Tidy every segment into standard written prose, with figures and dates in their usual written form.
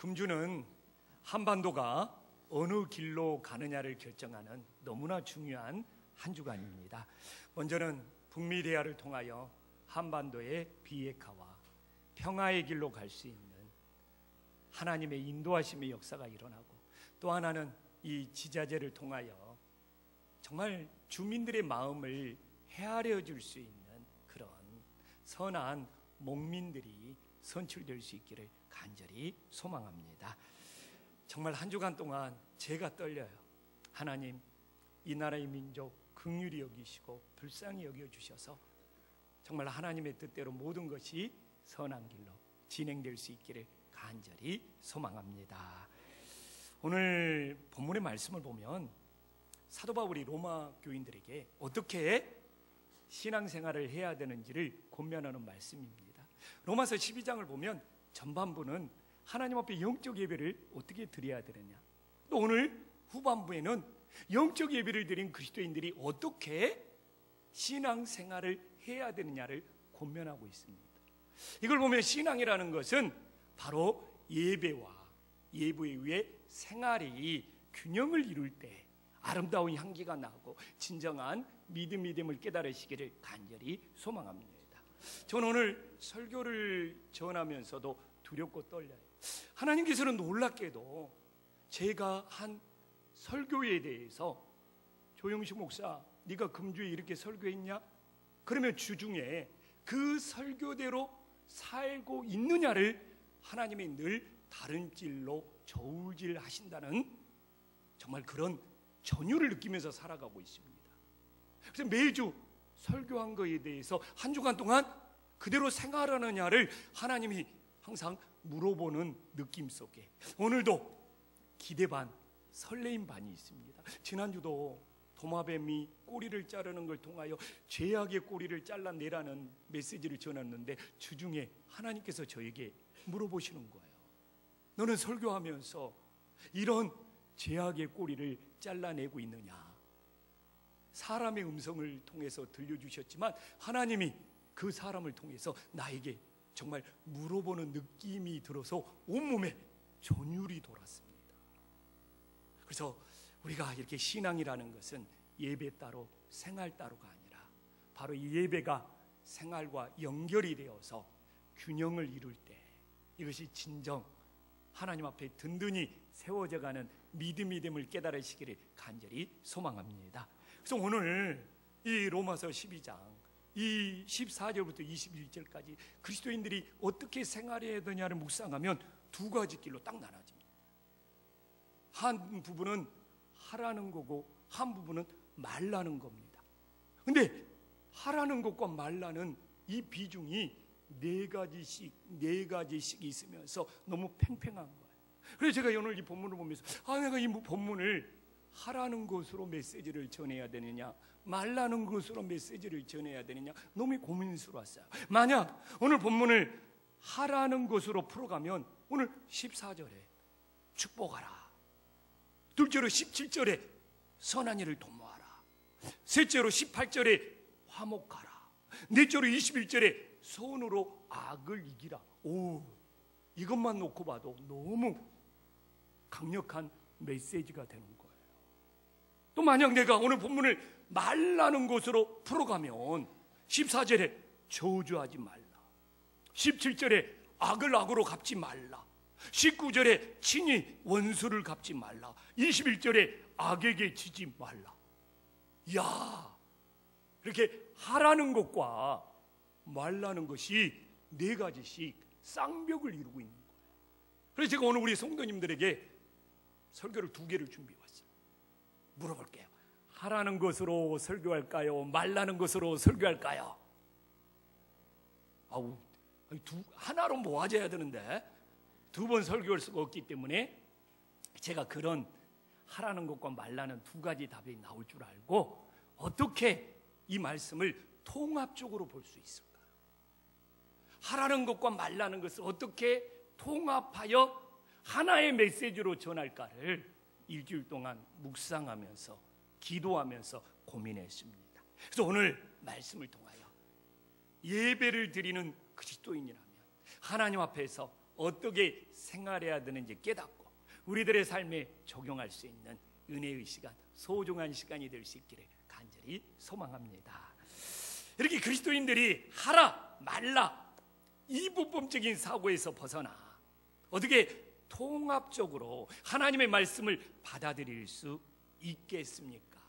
금주는 한반도가 어느 길로 가느냐를 결정하는 너무나 중요한 한 주간입니다. 먼저는 북미 대화를 통하여 한반도의 비핵화와 평화의 길로 갈 수 있는 하나님의 인도하심의 역사가 일어나고, 또 하나는 이 지자체를 통하여 정말 주민들의 마음을 헤아려 줄 수 있는 그런 선한 목민들이 선출될 수 있기를 간절히 소망합니다. 정말 한 주간 동안 제가 떨려요. 하나님, 이 나라의 민족 긍휼히 여기시고 불쌍히 여겨주셔서 정말 하나님의 뜻대로 모든 것이 선한 길로 진행될 수 있기를 간절히 소망합니다. 오늘 본문의 말씀을 보면 사도 바울이 로마 교인들에게 어떻게 신앙생활을 해야 되는지를 권면하는 말씀입니다. 로마서 12장을 보면 전반부는 하나님 앞에 영적 예배를 어떻게 드려야 되느냐, 또 오늘 후반부에는 영적 예배를 드린 그리스도인들이 어떻게 신앙생활을 해야 되느냐를 권면하고 있습니다. 이걸 보면 신앙이라는 것은 바로 예배와 예배 위에 생활이 균형을 이룰 때 아름다운 향기가 나고 진정한 믿음을 깨달으시기를 간절히 소망합니다. 저는 오늘 설교를 전하면서도 두렵고 떨려요. 하나님께서는 놀랍게도 제가 한 설교에 대해서 조영식 목사, 네가 금주에 이렇게 설교했냐? 그러면 주중에 그 설교대로 살고 있느냐를 하나님이 늘 다른 길로 저울질 하신다는 정말 그런 전율을 느끼면서 살아가고 있습니다. 그래서 매주 설교한 것에 대해서 한 주간 동안 그대로 생활하느냐를 하나님이 항상 물어보는 느낌 속에 오늘도 기대 반 설레임 반이 있습니다. 지난주도 도마뱀이 꼬리를 자르는 걸 통하여 죄악의 꼬리를 잘라내라는 메시지를 전했는데 주중에 하나님께서 저에게 물어보시는 거예요. 너는 설교하면서 이런 죄악의 꼬리를 잘라내고 있느냐? 사람의 음성을 통해서 들려주셨지만 하나님이 그 사람을 통해서 나에게 정말 물어보는 느낌이 들어서 온몸에 전율이 돌았습니다. 그래서 우리가 이렇게 신앙이라는 것은 예배 따로 생활 따로가 아니라 바로 이 예배가 생활과 연결이 되어서 균형을 이룰 때 이것이 진정 하나님 앞에 든든히 세워져가는 믿음이 됨을 깨달으시기를 간절히 소망합니다. 그래서 오늘 이 로마서 12장 이 14절부터 21절까지 그리스도인들이 어떻게 생활해야 되냐를 묵상하면 두 가지 길로 딱 나눠집니다. 한 부분은 하라는 거고 한 부분은 말라는 겁니다. 근데 하라는 것과 말라는 이 비중이 네 가지씩 있으면서 너무 팽팽한 거예요. 그래서 제가 오늘 이 본문을 보면서 내가 이 본문을 하라는 것으로 메시지를 전해야 되느냐 말라는 것으로 메시지를 전해야 되느냐 너무 고민스러웠어요. 만약 오늘 본문을 하라는 것으로 풀어가면 오늘 14절에 축복하라, 둘째로 17절에 선한 일을 도모하라, 셋째로 18절에 화목하라, 넷째로 21절에 선으로 악을 이기라. 이것만 놓고 봐도 너무 강력한 메시지가 되는 거예요. 또 만약 내가 오늘 본문을 말라는 것으로 풀어가면 14절에 저주하지 말라, 17절에 악을 악으로 갚지 말라, 19절에 친히 원수를 갚지 말라, 21절에 악에게 지지 말라. 이렇게 하라는 것과 말라는 것이 네 가지씩 쌍벽을 이루고 있는 거예요. 그래서 제가 오늘 우리 성도님들에게 설교를 두 개를 준비해왔어요. 물어볼게요. 하라는 것으로 설교할까요? 말라는 것으로 설교할까요? 하나로 모아져야 되는데 두 번 설교할 수가 없기 때문에 제가 그런 하라는 것과 말라는 두 가지 답이 나올 줄 알고 어떻게 이 말씀을 통합적으로 볼 수 있을까? 하라는 것과 말라는 것을 어떻게 통합하여 하나의 메시지로 전할까를 일주일 동안 묵상하면서 기도하면서 고민했습니다. 그래서 오늘 말씀을 통하여 예배를 드리는 그리스도인이라면 하나님 앞에서 어떻게 생활해야 되는지 깨닫고 우리들의 삶에 적용할 수 있는 은혜의 시간, 소중한 시간이 될 수 있기를 간절히 소망합니다. 이렇게 그리스도인들이 하라 말라 이 불법적인 사고에서 벗어나 어떻게 통합적으로 하나님의 말씀을 받아들일 수 있겠습니까?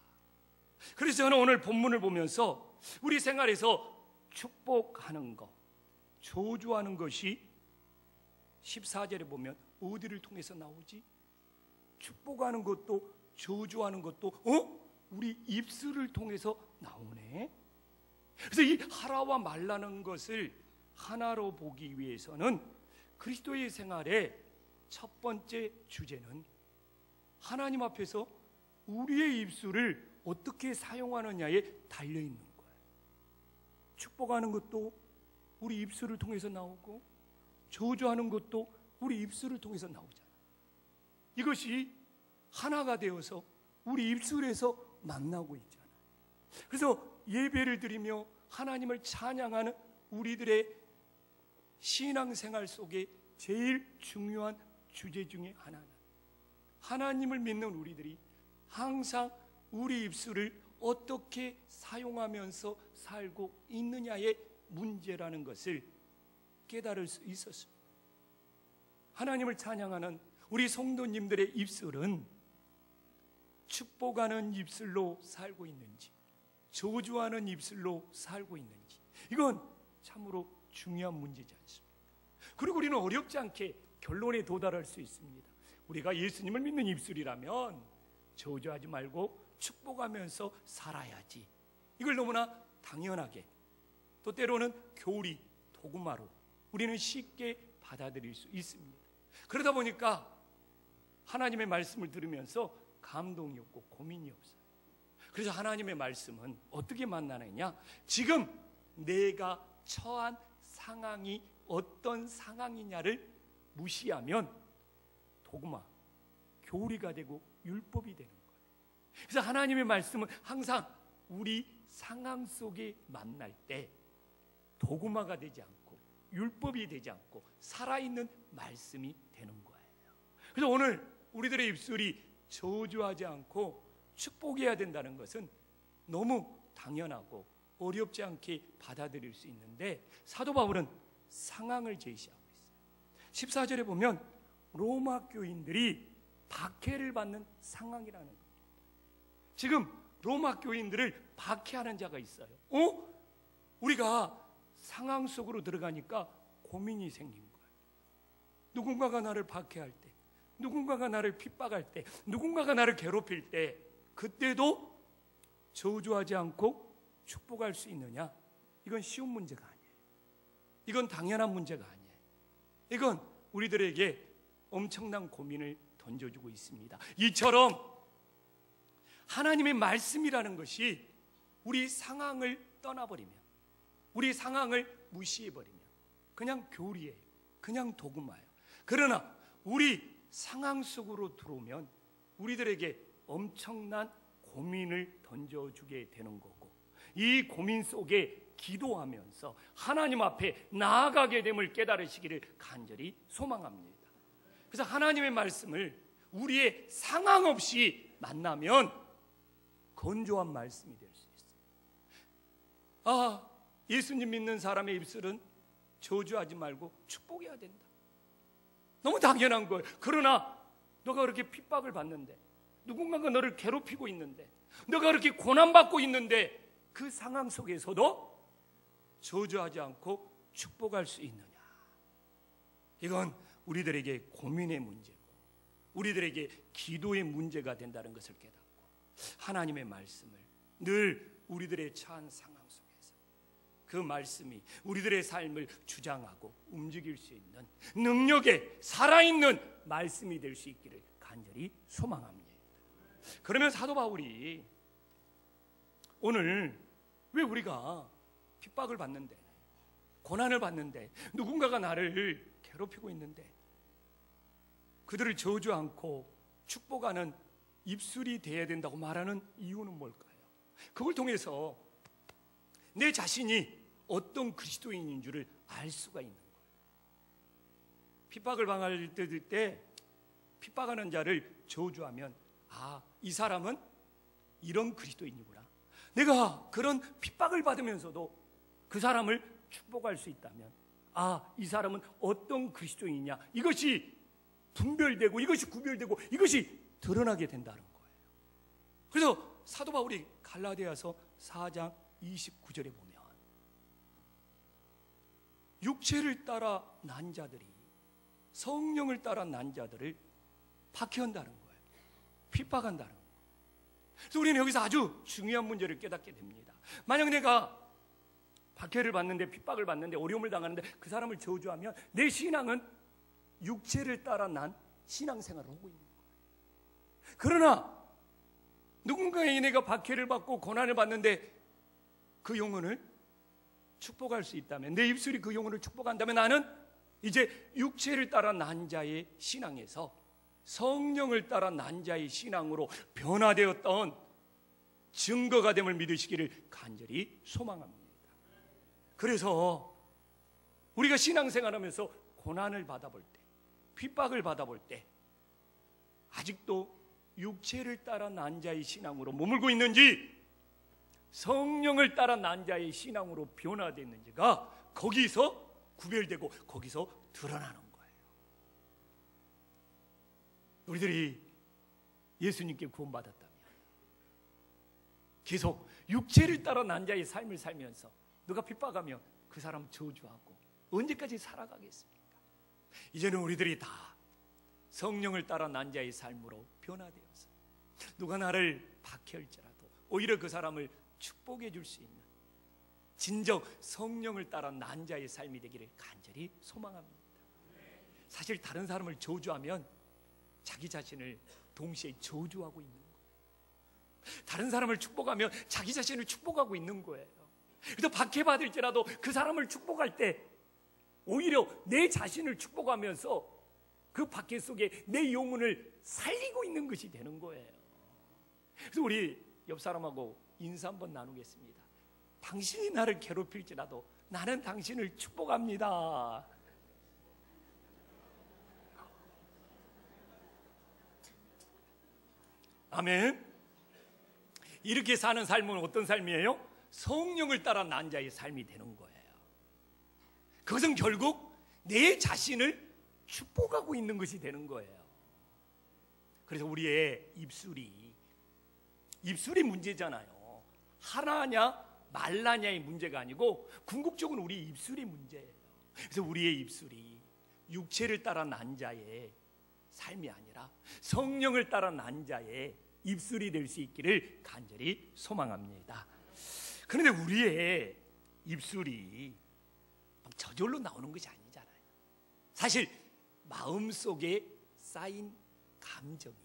그래서 저는 오늘 본문을 보면서 우리 생활에서 축복하는 것, 저주하는 것이 14절에 보면 어디를 통해서 나오지? 축복하는 것도 저주하는 것도 우리 입술을 통해서 나오네. 그래서 이 하라와 말라는 것을 하나로 보기 위해서는 그리스도의 생활의 첫 번째 주제는 하나님 앞에서 우리의 입술을 어떻게 사용하느냐에 달려있는 거예요. 축복하는 것도 우리 입술을 통해서 나오고 저주하는 것도 우리 입술을 통해서 나오잖아요. 이것이 하나가 되어서 우리 입술에서 만나고 있잖아요. 그래서 예배를 드리며 하나님을 찬양하는 우리들의 신앙생활 속에 제일 중요한 주제 중에 하나는 하나님을 믿는 우리들이 항상 우리 입술을 어떻게 사용하면서 살고 있느냐의 문제라는 것을 깨달을 수 있었습니다. 하나님을 찬양하는 우리 성도님들의 입술은 축복하는 입술로 살고 있는지 저주하는 입술로 살고 있는지 이건 참으로 중요한 문제지 않습니까? 그리고 우리는 어렵지 않게 결론에 도달할 수 있습니다. 우리가 예수님을 믿는 입술이라면 저주하지 말고 축복하면서 살아야지. 이걸 너무나 당연하게 또 때로는 교리, 도구마로 우리는 쉽게 받아들일 수 있습니다. 그러다 보니까 하나님의 말씀을 들으면서 감동이 없고 고민이 없어요. 그래서 하나님의 말씀은 어떻게 만나느냐? 지금 내가 처한 상황이 어떤 상황이냐를 무시하면 도구마, 교리가 되고 율법이 되는 거예요. 그래서 하나님의 말씀은 항상 우리 상황 속에 만날 때 도구마가 되지 않고 율법이 되지 않고 살아있는 말씀이 되는 거예요. 그래서 오늘 우리들의 입술이 저주하지 않고 축복해야 된다는 것은 너무 당연하고 어렵지 않게 받아들일 수 있는데 사도 바울은 상황을 제시하고 있어요. 14절에 보면 로마 교인들이 박해를 받는 상황이라는 겁니다. 지금 로마 교인들을 박해하는 자가 있어요. 우리가 상황 속으로 들어가니까 고민이 생긴 거예요. 누군가가 나를 박해할 때, 누군가가 나를 핍박할 때, 누군가가 나를 괴롭힐 때 그때도 저주하지 않고 축복할 수 있느냐? 이건 쉬운 문제가 아니에요. 이건 당연한 문제가 아니에요. 이건 우리들에게 엄청난 고민을 던져주고 있습니다. 이처럼 하나님의 말씀이라는 것이 우리 상황을 떠나버리면, 우리 상황을 무시해버리면 그냥 교리예요. 그냥 도구마예요. 그러나 우리 상황 속으로 들어오면 우리들에게 엄청난 고민을 던져주게 되는 거고 이 고민 속에 기도하면서 하나님 앞에 나아가게 됨을 깨달으시기를 간절히 소망합니다. 그래서 하나님의 말씀을 우리의 상황 없이 만나면 건조한 말씀이 될 수 있어요. 예수님 믿는 사람의 입술은 저주하지 말고 축복해야 된다. 너무 당연한 거예요. 그러나 너가 그렇게 핍박을 받는데 누군가가 너를 괴롭히고 있는데 너가 그렇게 고난받고 있는데 그 상황 속에서도 저주하지 않고 축복할 수 있느냐? 이건 우리들에게 고민의 문제고 우리들에게 기도의 문제가 된다는 것을 깨닫고 하나님의 말씀을 늘 우리들의 처한 상황 속에서 그 말씀이 우리들의 삶을 주장하고 움직일 수 있는 능력의 살아있는 말씀이 될 수 있기를 간절히 소망합니다. 그러면 사도 바울이 오늘 왜 우리가 핍박을 받는데 고난을 받는데 누군가가 나를 괴롭히고 있는데 그들을 저주 않고 축복하는 입술이 되어야 된다고 말하는 이유는 뭘까요? 그걸 통해서 내 자신이 어떤 그리스도인인 줄을 알 수가 있는 거예요. 핍박을 당할 때 핍박하는 자를 저주하면 이 사람은 이런 그리스도인이구나. 내가 그런 핍박을 받으면서도 그 사람을 축복할 수 있다면 이 사람은 어떤 그리스도인이냐, 이것이 분별되고 이것이 구별되고 이것이 드러나게 된다는 거예요. 그래서 사도 바울이 갈라디아서 4장 29절에 보면 육체를 따라 난 자들이 성령을 따라 난 자들을 박해한다는 거예요. 핍박한다는 거예요. 그래서 우리는 여기서 아주 중요한 문제를 깨닫게 됩니다. 만약 내가 박해를 받는데, 핍박을 받는데, 어려움을 당하는데 그 사람을 저주하면 내 신앙은 육체를 따라 난 신앙생활을 하고 있는 거예요. 그러나 누군가에게 내가 박해를 받고 고난을 받는데 그 영혼을 축복할 수 있다면, 내 입술이 그 영혼을 축복한다면 나는 이제 육체를 따라 난 자의 신앙에서 성령을 따라 난 자의 신앙으로 변화되었던 증거가 됨을 믿으시기를 간절히 소망합니다. 그래서 우리가 신앙생활하면서 고난을 받아볼 때, 핍박을 받아볼 때 아직도 육체를 따라 난 자의 신앙으로 머물고 있는지 성령을 따라 난 자의 신앙으로 변화됐는지가 거기서 구별되고 거기서 드러나는 거예요. 우리들이 예수님께 구원받았다면 계속 육체를 따라 난 자의 삶을 살면서 누가 핍박하면 그 사람 저주하고 언제까지 살아가겠습니까? 이제는 우리들이 다 성령을 따라 난 자의 삶으로 변화되어서 누가 나를 박해할지라도 오히려 그 사람을 축복해 줄 수 있는 진정 성령을 따라 난 자의 삶이 되기를 간절히 소망합니다. 사실 다른 사람을 저주하면 자기 자신을 동시에 저주하고 있는 거예요. 다른 사람을 축복하면 자기 자신을 축복하고 있는 거예요. 그래서 박해받을지라도 그 사람을 축복할 때 오히려 내 자신을 축복하면서 그 박해 속에 내 영혼을 살리고 있는 것이 되는 거예요. 그래서 우리 옆 사람하고 인사 한번 나누겠습니다. 당신이 나를 괴롭힐지라도 나는 당신을 축복합니다. 아멘. 이렇게 사는 삶은 어떤 삶이에요? 성령을 따라 난 자의 삶이 되는 거예요. 그것은 결국 내 자신을 축복하고 있는 것이 되는 거예요. 그래서 우리의 입술이 문제잖아요. 하나냐 말라냐의 문제가 아니고 궁극적으로 우리 입술이 문제예요. 그래서 우리의 입술이 육체를 따라 난 자의 삶이 아니라 성령을 따라 난 자의 입술이 될 수 있기를 간절히 소망합니다. 그런데 우리의 입술이 저절로 나오는 것이 아니잖아요. 사실 마음속에 쌓인 감정이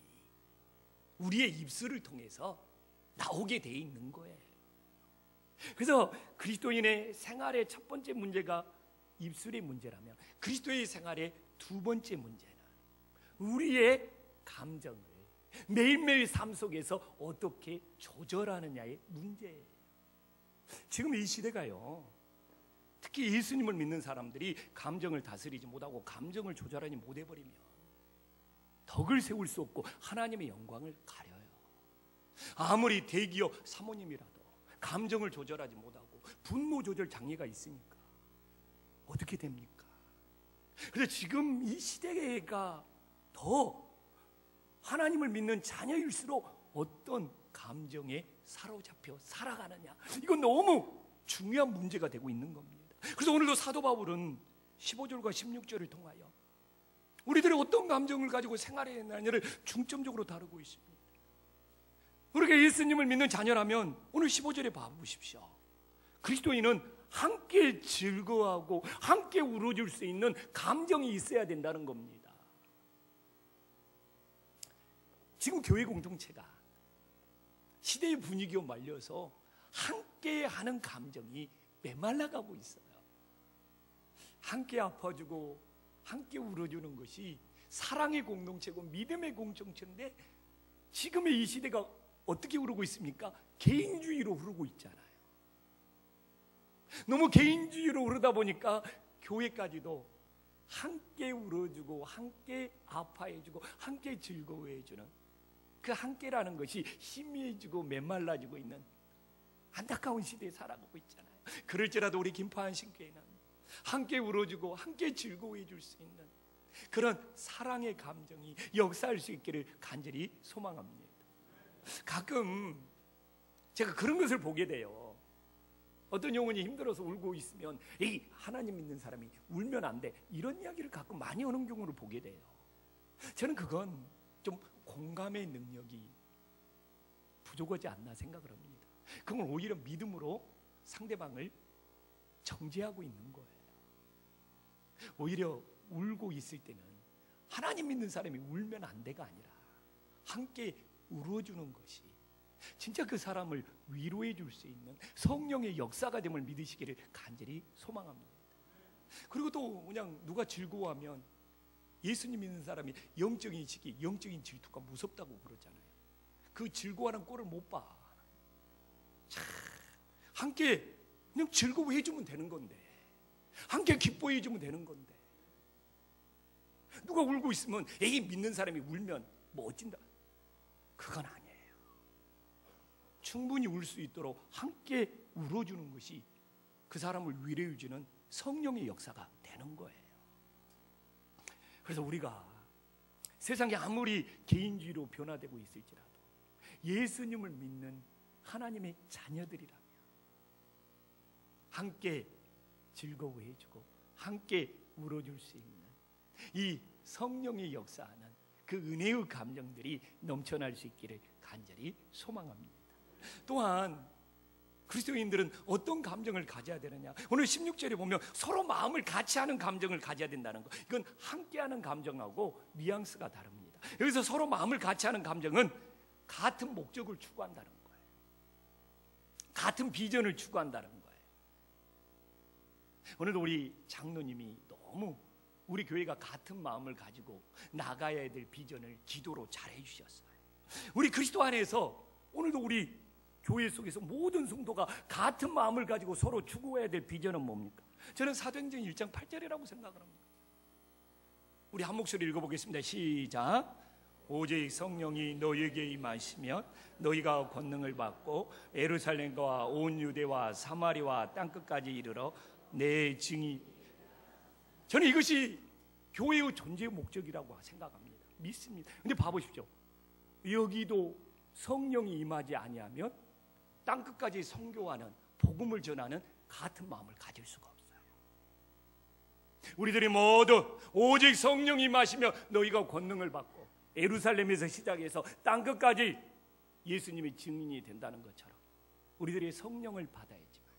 우리의 입술을 통해서 나오게 돼 있는 거예요. 그래서 그리스도인의 생활의 첫 번째 문제가 입술의 문제라면 그리스도의 생활의 두 번째 문제는 우리의 감정을 매일매일 삶 속에서 어떻게 조절하느냐의 문제예요. 지금 이 시대가요, 특히 예수님을 믿는 사람들이 감정을 다스리지 못하고 감정을 조절하지 못해버리면 덕을 세울 수 없고 하나님의 영광을 가려요. 아무리 대기업 사모님이라도 감정을 조절하지 못하고 분노 조절 장애가 있으니까 어떻게 됩니까? 그래서 지금 이 시대가 더 하나님을 믿는 자녀일수록 어떤 감정에 사로잡혀 살아가느냐, 이건 너무 중요한 문제가 되고 있는 겁니다. 그래서 오늘도 사도 바울은 15절과 16절을 통하여 우리들이 어떤 감정을 가지고 생활해야 하느냐를 중점적으로 다루고 있습니다. 우리가 예수님을 믿는 자녀라면 오늘 15절에 봐보십시오. 그리스도인은 함께 즐거워하고 함께 울어줄 수 있는 감정이 있어야 된다는 겁니다. 지금 교회 공동체가 시대의 분위기에 말려서 함께 하는 감정이 메말라가고 있어요. 함께 아파주고 함께 울어주는 것이 사랑의 공동체고 믿음의 공동체인데 지금의 이 시대가 어떻게 흐르고 있습니까? 개인주의로 흐르고 있잖아요. 너무 개인주의로 흐르다 보니까 교회까지도 함께 울어주고 함께 아파해주고 함께 즐거워해주는 그 함께라는 것이 희미해지고 메말라지고 있는 안타까운 시대에 살아가고 있잖아요. 그럴지라도 우리 김포한신교회는 함께 울어주고 함께 즐거워해 줄 수 있는 그런 사랑의 감정이 역사할 수 있기를 간절히 소망합니다. 가끔 제가 그런 것을 보게 돼요. 어떤 영혼이 힘들어서 울고 있으면 에이, 하나님 믿는 사람이 울면 안 돼, 이런 이야기를 가끔 많이 하는 경우를 보게 돼요. 저는 그건 좀 공감의 능력이 부족하지 않나 생각을 합니다. 그건 오히려 믿음으로 상대방을 정죄하고 있는 거예요. 오히려 울고 있을 때는 하나님 믿는 사람이 울면 안 돼가 아니라 함께 울어주는 것이 진짜 그 사람을 위로해 줄 수 있는 성령의 역사가 됨을 믿으시기를 간절히 소망합니다. 그리고 또 그냥 누가 즐거워하면 예수님 믿는 사람이 영적인 시기, 영적인 질투가 무섭다고 그러잖아요. 그 즐거워하는 꼴을 못 봐. 참, 함께 그냥 즐거워해 주면 되는 건데, 함께 기뻐해 주면 되는 건데, 누가 울고 있으면 에이, 믿는 사람이 울면 뭐 어찐다, 그건 아니에요. 충분히 울 수 있도록 함께 울어주는 것이 그 사람을 위로해 주는 성령의 역사가 되는 거예요. 그래서 우리가 세상이 아무리 개인주의로 변화되고 있을지라도 예수님을 믿는 하나님의 자녀들이라면 함께 즐거워해주고 함께 울어줄 수 있는 이 성령의 역사하는 그 은혜의 감정들이 넘쳐날 수 있기를 간절히 소망합니다. 또한 그리스도인들은 어떤 감정을 가져야 되느냐, 오늘 16절에 보면 서로 마음을 같이 하는 감정을 가져야 된다는 거, 이건 함께하는 감정하고 뉘앙스가 다릅니다. 여기서 서로 마음을 같이 하는 감정은 같은 목적을 추구한다는 거예요. 같은 비전을 추구한다는 거예요. 오늘도 우리 장로님이 너무 우리 교회가 같은 마음을 가지고 나가야 될 비전을 기도로 잘 해주셨어요. 우리 그리스도 안에서 오늘도 우리 교회 속에서 모든 성도가 같은 마음을 가지고 서로 추구해야 될 비전은 뭡니까? 저는 사도행전 1장 8절이라고 생각을 합니다. 우리 한 목소리 읽어보겠습니다. 시작. 오직 성령이 너희에게 임하시면 너희가 권능을 받고 예루살렘과 온 유대와 사마리와 땅끝까지 이르러 내 증이. 저는 이것이 교회의 존재의 목적이라고 생각합니다. 믿습니다. 근데 봐보십시오. 여기도 성령이 임하지 아니하면 땅끝까지 선교하는 복음을 전하는 같은 마음을 가질 수가 없어요. 우리들이 모두 오직 성령이 임하시며 너희가 권능을 받고 예루살렘에서 시작해서 땅끝까지 예수님의 증인이 된다는 것처럼 우리들이 성령을 받아야지만,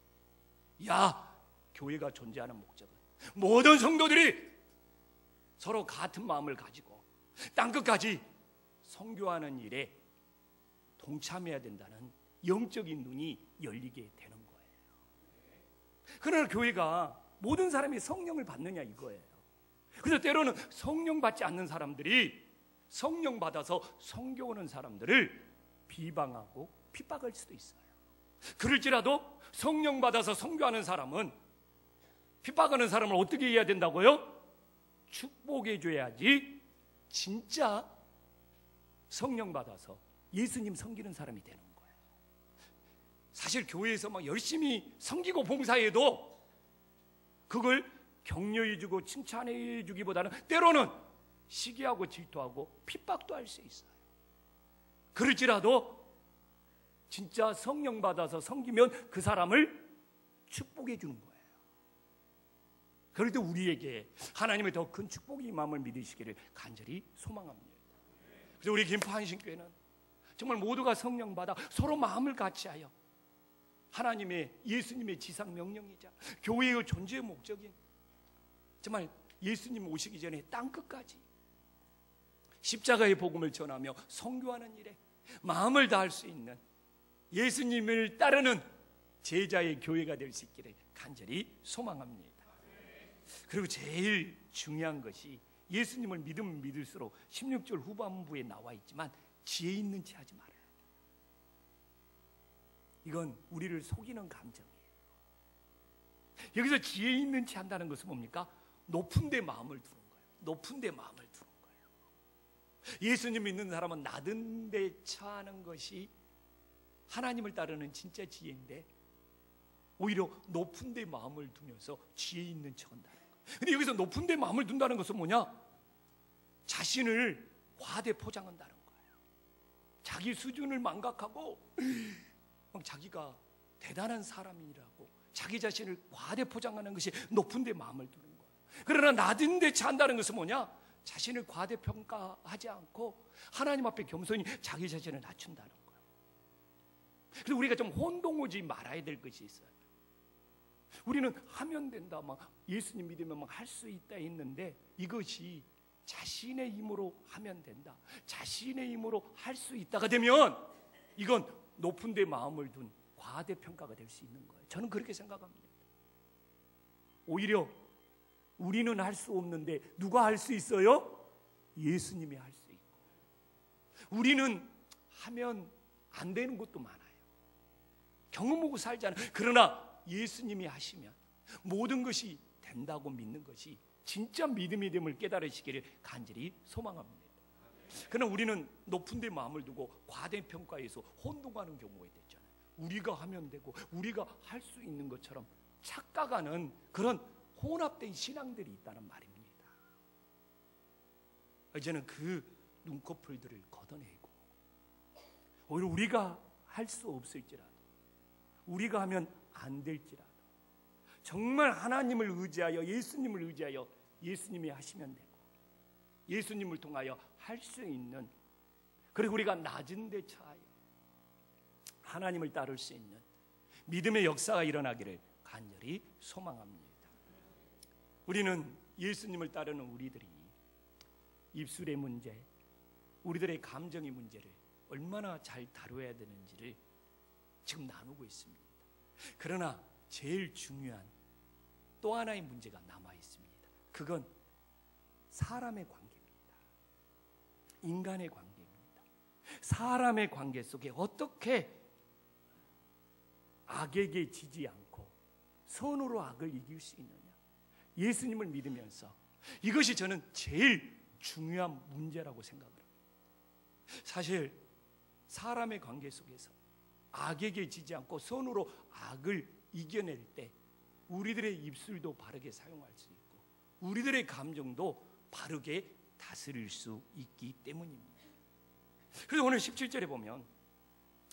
교회가 존재하는 목적은 모든 성도들이 서로 같은 마음을 가지고 땅끝까지 선교하는 일에 동참해야 된다는 영적인 눈이 열리게 되는 거예요. 그러나 교회가 모든 사람이 성령을 받느냐 이거예요. 그래서 때로는 성령 받지 않는 사람들이 성령 받아서 선교하는 사람들을 비방하고 핍박할 수도 있어요. 그럴지라도 성령 받아서 선교하는 사람은 핍박하는 사람을 어떻게 해야 된다고요? 축복해 줘야지 진짜 성령 받아서 예수님 섬기는 사람이 되는 거예요. 사실 교회에서 막 열심히 섬기고 봉사해도 그걸 격려해 주고 칭찬해 주기보다는 때로는 시기하고 질투하고 핍박도 할 수 있어요. 그럴지라도 진짜 성령 받아서 섬기면 그 사람을 축복해 주는 거예요. 그럴 때 우리에게 하나님의 더 큰 축복이 임함을 믿으시기를 간절히 소망합니다. 그래서 우리 김포한신교회는 정말 모두가 성령 받아 서로 마음을 같이하여 하나님의 예수님의 지상 명령이자 교회의 존재의 목적인 정말 예수님 오시기 전에 땅끝까지 십자가의 복음을 전하며 선교하는 일에 마음을 다할 수 있는 예수님을 따르는 제자의 교회가 될 수 있기를 간절히 소망합니다. 그리고 제일 중요한 것이 예수님을 믿으면 믿을수록 16절 후반부에 나와 있지만 지혜 있는 체 하지 말아요. 이건 우리를 속이는 감정이에요. 여기서 지혜 있는 체 한다는 것은 뭡니까? 높은 데 마음을 두는 거예요. 높은 데 마음을 두는 거예요. 예수님 믿는 사람은 낮은 데 처하는 것이 하나님을 따르는 진짜 지혜인데 오히려 높은 데 마음을 두면서 지혜 있는 척 한다는 거예요. 근데 여기서 높은 데 마음을 둔다는 것은 뭐냐? 자신을 과대 포장한다는 거예요. 자기 수준을 망각하고 자기가 대단한 사람이라고 자기 자신을 과대 포장하는 것이 높은 데 마음을 두는 거예요. 그러나 낮은 데 처한다는 것은 뭐냐? 자신을 과대 평가하지 않고 하나님 앞에 겸손히 자기 자신을 낮춘다는 거예요. 그래서 우리가 좀 혼동하지 말아야 될 것이 있어요. 우리는 하면 된다, 막 예수님 믿으면 막 할 수 있다 했는데 이것이 자신의 힘으로 하면 된다, 자신의 힘으로 할 수 있다가 되면 이건 높은 데 마음을 둔 과대평가가 될 수 있는 거예요. 저는 그렇게 생각합니다. 오히려 우리는 할 수 없는데 누가 할 수 있어요? 예수님이 할 수 있고, 우리는 하면 안 되는 것도 많아요. 경험하고 살잖아요. 그러나 예수님이 하시면 모든 것이 된다고 믿는 것이 진짜 믿음이 됨을 깨달으시기를 간절히 소망합니다. 그러나 우리는 높은 데 마음을 두고 과대평가에서 혼동하는 경우가 있잖아요. 우리가 하면 되고 우리가 할 수 있는 것처럼 착각하는 그런 혼합된 신앙들이 있다는 말입니다. 이제는 그 눈꺼풀들을 걷어내고 오히려 우리가 할 수 없을지라도, 우리가 하면 안 될지라도 정말 하나님을 의지하여, 예수님을 의지하여 예수님이 하시면 되고 예수님을 통하여 할 수 있는, 그리고 우리가 낮은 데 처하여 하나님을 따를 수 있는 믿음의 역사가 일어나기를 간절히 소망합니다. 우리는 예수님을 따르는 우리들이 입술의 문제, 우리들의 감정의 문제를 얼마나 잘 다뤄야 되는지를 지금 나누고 있습니다. 그러나 제일 중요한 또 하나의 문제가 남아 있습니다. 그건 사람의 관계입니다. 인간의 관계입니다. 사람의 관계 속에 어떻게 악에게 지지 않고 선으로 악을 이길 수 있느냐, 예수님을 믿으면서 이것이 저는 제일 중요한 문제라고 생각을 합니다. 사실 사람의 관계 속에서 악에게 지지 않고 선으로 악을 이겨낼 때 우리들의 입술도 바르게 사용할 수 있고 우리들의 감정도 바르게 다스릴 수 있기 때문입니다. 그래서 오늘 17절에 보면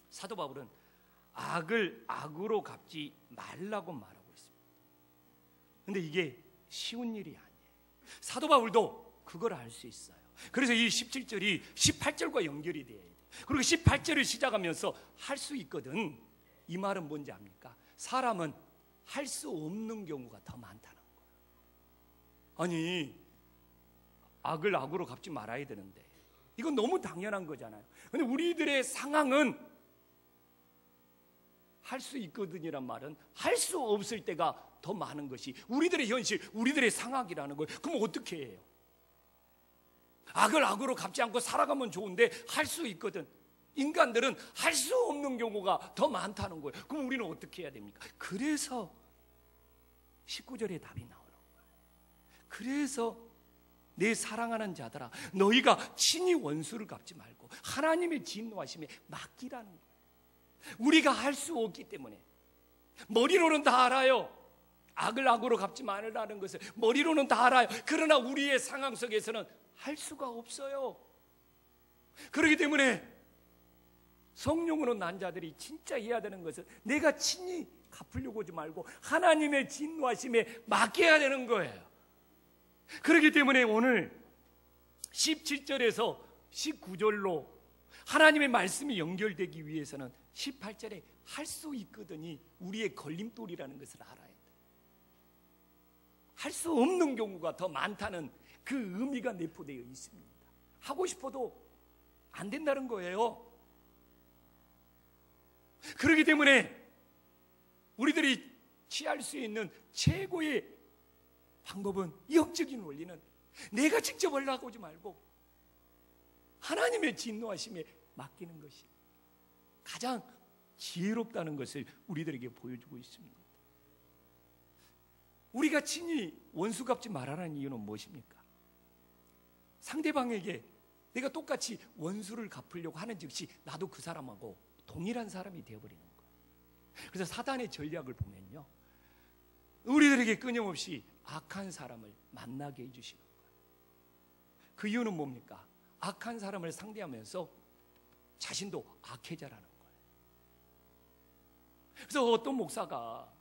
사도 바울은 악을 악으로 갚지 말라고 말하고 있습니다. 그런데 이게 쉬운 일이 아니에요. 사도 바울도 그걸 알 수 있어요. 그래서 이 17절이 18절과 연결이 돼야 돼요. 그리고 18절을 시작하면서 할 수 있거든. 이 말은 뭔지 압니까? 사람은 할 수 없는 경우가 더 많다는 거예요. 아니, 악을 악으로 갚지 말아야 되는데 이건 너무 당연한 거잖아요. 근데 우리들의 상황은 할 수 있거든이란 말은 할 수 없을 때가 더 많은 것이 우리들의 현실, 우리들의 상황이라는 거예요. 그럼 어떻게 해요? 악을 악으로 갚지 않고 살아가면 좋은데 할 수 있거든. 인간들은 할 수 없는 경우가 더 많다는 거예요. 그럼 우리는 어떻게 해야 됩니까? 그래서 19절에 답이 나오는 거예요. 그래서 내 사랑하는 자들아, 너희가 친히 원수를 갚지 말고 하나님의 진노하심에 맡기라는 거예요. 우리가 할 수 없기 때문에 머리로는 다 알아요. 악을 악으로 갚지 말라는 것을 머리로는 다 알아요. 그러나 우리의 상황 속에서는 할 수가 없어요. 그렇기 때문에 성령으로 난 자들이 진짜 해야 되는 것은 내가 친히 갚으려고 하지 말고 하나님의 진노하심에 맡겨야 되는 거예요. 그렇기 때문에 오늘 17절에서 19절로 하나님의 말씀이 연결되기 위해서는 18절에 할 수 있거든이 우리의 걸림돌이라는 것을 알아야 돼요. 할 수 없는 경우가 더 많다는 그 의미가 내포되어 있습니다. 하고 싶어도 안 된다는 거예요. 그렇기 때문에 우리들이 취할 수 있는 최고의 방법은, 영적인 원리는 내가 직접 하려고 하지 말고 하나님의 진노하심에 맡기는 것이 가장 지혜롭다는 것을 우리들에게 보여주고 있습니다. 우리가 친히 원수 갚지 말라는 이유는 무엇입니까? 상대방에게 내가 똑같이 원수를 갚으려고 하는 즉시 나도 그 사람하고 동일한 사람이 되어버리는 거예요. 그래서 사단의 전략을 보면요, 우리들에게 끊임없이 악한 사람을 만나게 해주시는 거예요. 그 이유는 뭡니까? 악한 사람을 상대하면서 자신도 악해져라는 거예요. 그래서 어떤 목사가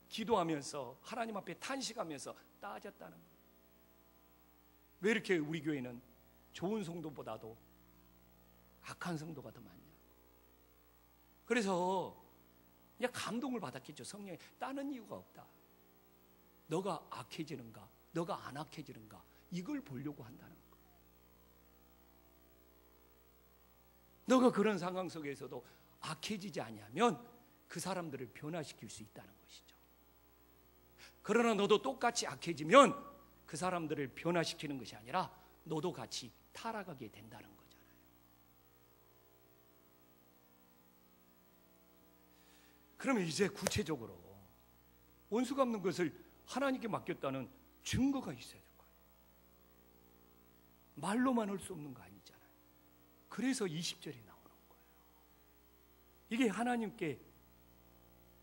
기도하면서 하나님 앞에 탄식하면서 따졌다는 거예요. 왜 이렇게 우리 교회는 좋은 성도보다도 악한 성도가 더 많냐? 그래서 그냥 감동을 받았겠죠. 성령이 따는 이유가 없다. 너가 악해지는가, 너가 안 악해지는가, 이걸 보려고 한다는 거예요. 너가 그런 상황 속에서도 악해지지 아니하면 그 사람들을 변화시킬 수 있다는 것이죠. 그러나 너도 똑같이 악해지면 그 사람들을 변화시키는 것이 아니라 너도 같이 타락하게 된다는 거잖아요. 그러면 이제 구체적으로 원수 갚는 것을 하나님께 맡겼다는 증거가 있어야 될 거예요. 말로만 할 수 없는 거 아니잖아요. 그래서 20절이 나오는 거예요. 이게 하나님께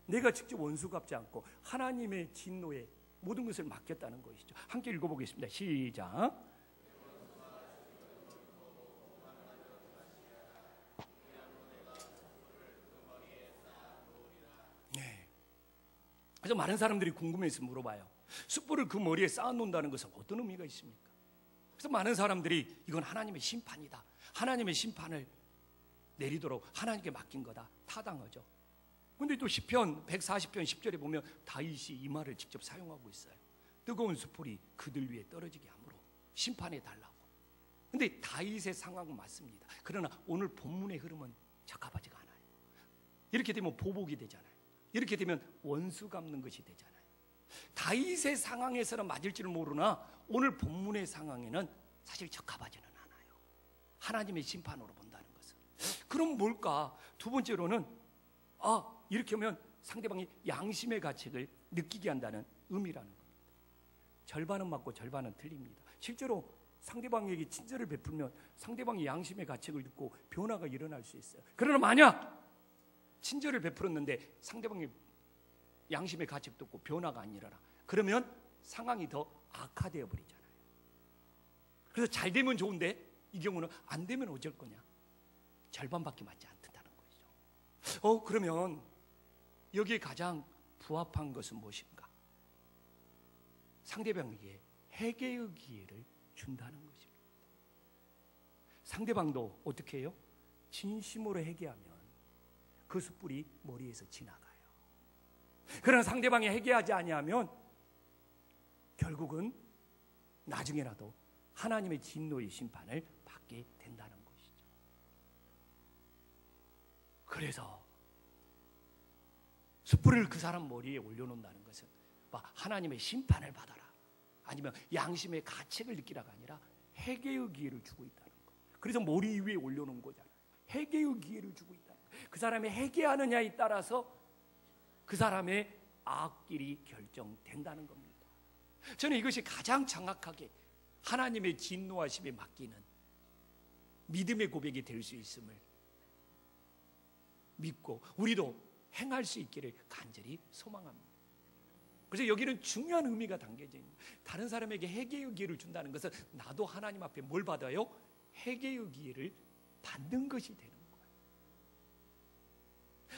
내가 직접 원수 갚지 않고 하나님의 진노에 모든 것을 맡겼다는 것이죠. 함께 읽어보겠습니다. 시작. 네. 그래서 많은 사람들이 궁금해서 물어봐요. 숯불을 그 머리에 쌓아놓는다는 것은 어떤 의미가 있습니까? 그래서 많은 사람들이 이건 하나님의 심판이다, 하나님의 심판을 내리도록 하나님께 맡긴 거다, 타당하죠. 근데 또 시편 140편 10절에 보면 다윗이 이 말을 직접 사용하고 있어요. 뜨거운 숯불이 그들 위에 떨어지게 함으로 심판해 달라고. 근데 다윗의 상황은 맞습니다. 그러나 오늘 본문의 흐름은 적합하지가 않아요. 이렇게 되면 보복이 되잖아요. 이렇게 되면 원수 갚는 것이 되잖아요. 다윗의 상황에서는 맞을지는 모르나 오늘 본문의 상황에는 사실 적합하지는 않아요. 하나님의 심판으로 본다는 것은. 그럼 뭘까? 두 번째로는 이렇게 하면 상대방이 양심의 가책을 느끼게 한다는 의미라는 겁니다. 절반은 맞고 절반은 틀립니다. 실제로 상대방에게 친절을 베풀면 상대방이 양심의 가책을 듣고 변화가 일어날 수 있어요. 그러나 만약 친절을 베풀었는데 상대방이 양심의 가책 듣고 변화가 안 일어나, 그러면 상황이 더 악화되어 버리잖아요. 그래서 잘 되면 좋은데 이 경우는 안 되면 어쩔 거냐? 절반밖에 맞지 않는다는 거죠. 그러면 여기에 가장 부합한 것은 무엇인가? 상대방에게 회개의 기회를 준다는 것입니다. 상대방도 어떻게 해요? 진심으로 회개하면 그 숯불이 머리에서 지나가요. 그러나 상대방이 회개하지 아니하면 결국은 나중에라도 하나님의 진노의 심판을 받게 된다는 것이죠. 그래서 숯불을 그 사람 머리에 올려놓는다는 것은 하나님의 심판을 받아라, 아니면 양심의 가책을 느끼라가 아니라 회개의 기회를 주고 있다는 거예요. 그래서 머리 위에 올려놓은 거잖아요. 회개의 기회를 주고 있다는 거예요. 그 사람이 회개하느냐에 따라서 그 사람의 악길이 결정된다는 겁니다. 저는 이것이 가장 정확하게 하나님의 진노하심에 맡기는 믿음의 고백이 될 수 있음을 믿고 우리도 행할 수 있기를 간절히 소망합니다. 그래서 여기는 중요한 의미가 담겨져 있는 거예요. 다른 사람에게 회개의 기회를 준다는 것은 나도 하나님 앞에 뭘 받아요? 회개의 기회를 받는 것이 되는 거예요.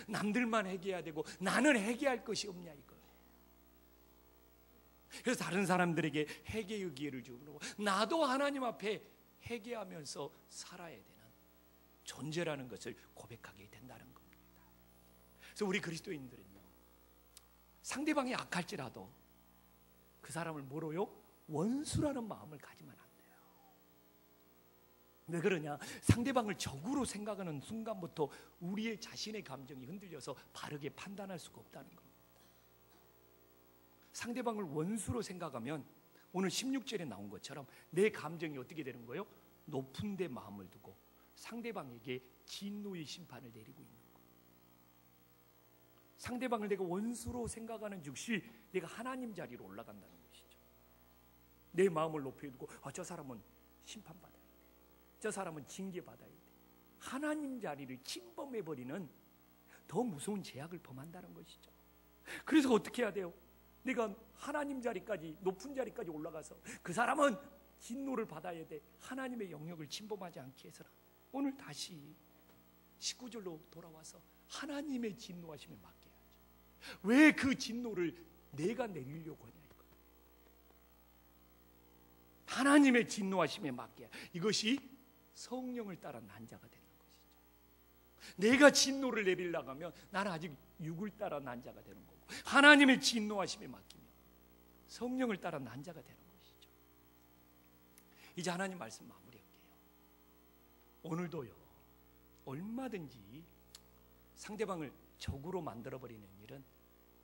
남들만 회개해야 되고 나는 회개할 것이 없냐 이거예요. 그래서 다른 사람들에게 회개의 기회를 주고 나도 하나님 앞에 회개하면서 살아야 되는 존재라는 것을 고백하게 된다는 겁니다. 그래서 우리 그리스도인들은요, 상대방이 악할지라도 그 사람을 뭐로요? 원수라는 마음을 가지면 안 돼요. 왜 그러냐? 상대방을 적으로 생각하는 순간부터 우리의 자신의 감정이 흔들려서 바르게 판단할 수가 없다는 겁니다. 상대방을 원수로 생각하면 오늘 16절에 나온 것처럼 내 감정이 어떻게 되는 거예요? 높은 데 마음을 두고 상대방에게 진노의 심판을 내리고 있는 거예요. 상대방을 내가 원수로 생각하는 즉시 내가 하나님 자리로 올라간다는 것이죠. 내 마음을 높여두고 저 사람은 심판받아야 돼, 저 사람은 징계받아야 돼, 하나님 자리를 침범해버리는 더 무서운 죄악을 범한다는 것이죠. 그래서 어떻게 해야 돼요? 내가 하나님 자리까지, 높은 자리까지 올라가서 그 사람은 진노를 받아야 돼. 하나님의 영역을 침범하지 않게 해서는. 오늘 다시 19절로 돌아와서 하나님의 진노하심에 맡겨야죠. 왜 그 진노를 내가 내리려고 하냐, 이거. 하나님의 진노하심에 맡겨야. 이것이 성령을 따라 난 자가 되는 것이죠. 내가 진노를 내리려고 하면 나는 아직 육을 따라 난 자가 되는 거고, 하나님의 진노하심에 맡기면 성령을 따라 난 자가 되는 것이죠. 이제 하나님 말씀 마무리할게요. 오늘도요, 얼마든지 상대방을 적으로 만들어버리는 일은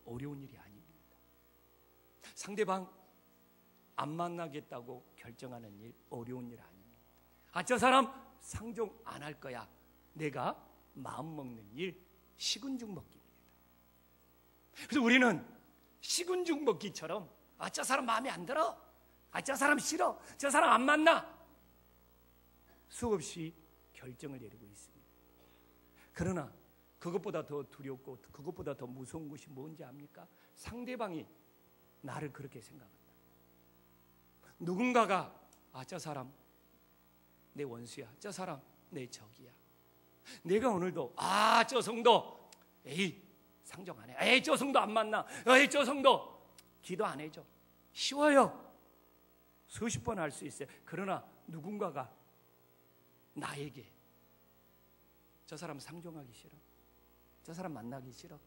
어려운 일이 아닙니다. 상대방 안 만나겠다고 결정하는 일 어려운 일 아닙니다. 저 사람 상종 안 할 거야, 내가 마음먹는 일 식은 죽 먹기입니다. 그래서 우리는 식은 죽 먹기처럼 저 사람 마음에 안 들어, 저 사람 싫어, 저 사람 안 만나, 수없이 결정을 내리고 있습니다. 그러나 그것보다 더 두렵고 그것보다 더 무서운 것이 뭔지 압니까? 상대방이 나를 그렇게 생각한다. 누군가가 저 사람 내 원수야, 저 사람 내 적이야. 내가 오늘도 저 성도 상종 안 해, 저 성도 안 만나, 저 성도 기도 안 해줘. 쉬워요. 수십 번 할 수 있어요. 그러나 누군가가 나에게 저 사람 상종하기 싫어, 저 사람 만나기 싫어,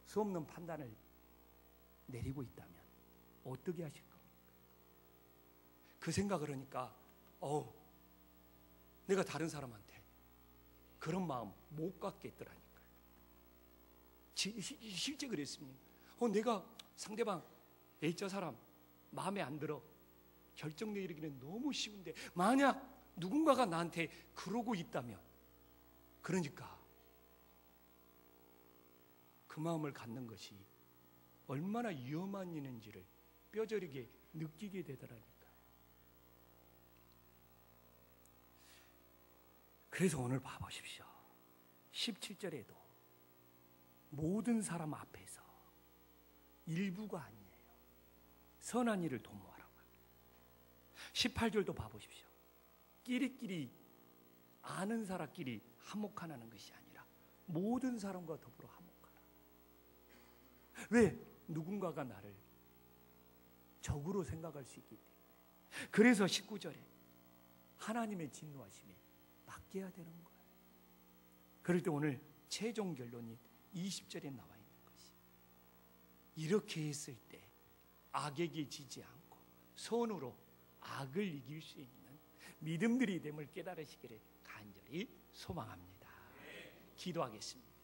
수없는 판단을 내리고 있다면 어떻게 하실 겁니까? 그 생각을 하니까 내가 다른 사람한테 그런 마음 못 갖겠더라니까요. 실제 그랬습니다. 내가 상대방 저 사람 마음에 안 들어 결정 내리기는 너무 쉬운데, 만약 누군가가 나한테 그러고 있다면, 그러니까 그 마음을 갖는 것이 얼마나 위험한 일인지를 뼈저리게 느끼게 되더라니까요. 그래서 오늘 봐보십시오. 17절에도 모든 사람 앞에서 일부가 아니에요. 선한 일을 도모하라고 합니다. 18절도 봐보십시오. 끼리끼리 아는 사람끼리 화목하라는 것이 아니라 모든 사람과 더불어 화목하라. 왜? 누군가가 나를 적으로 생각할 수 있기 때문에. 그래서 19절에 하나님의 진노하심에 맡겨야 되는 거예요. 그럴 때 오늘 최종 결론이 20절에 나와 있는 것이, 이렇게 했을 때 악에게 지지 않고 선으로 악을 이길 수 있는 믿음들이 됨을 깨달으시기를 간절히 소망합니다. 기도하겠습니다.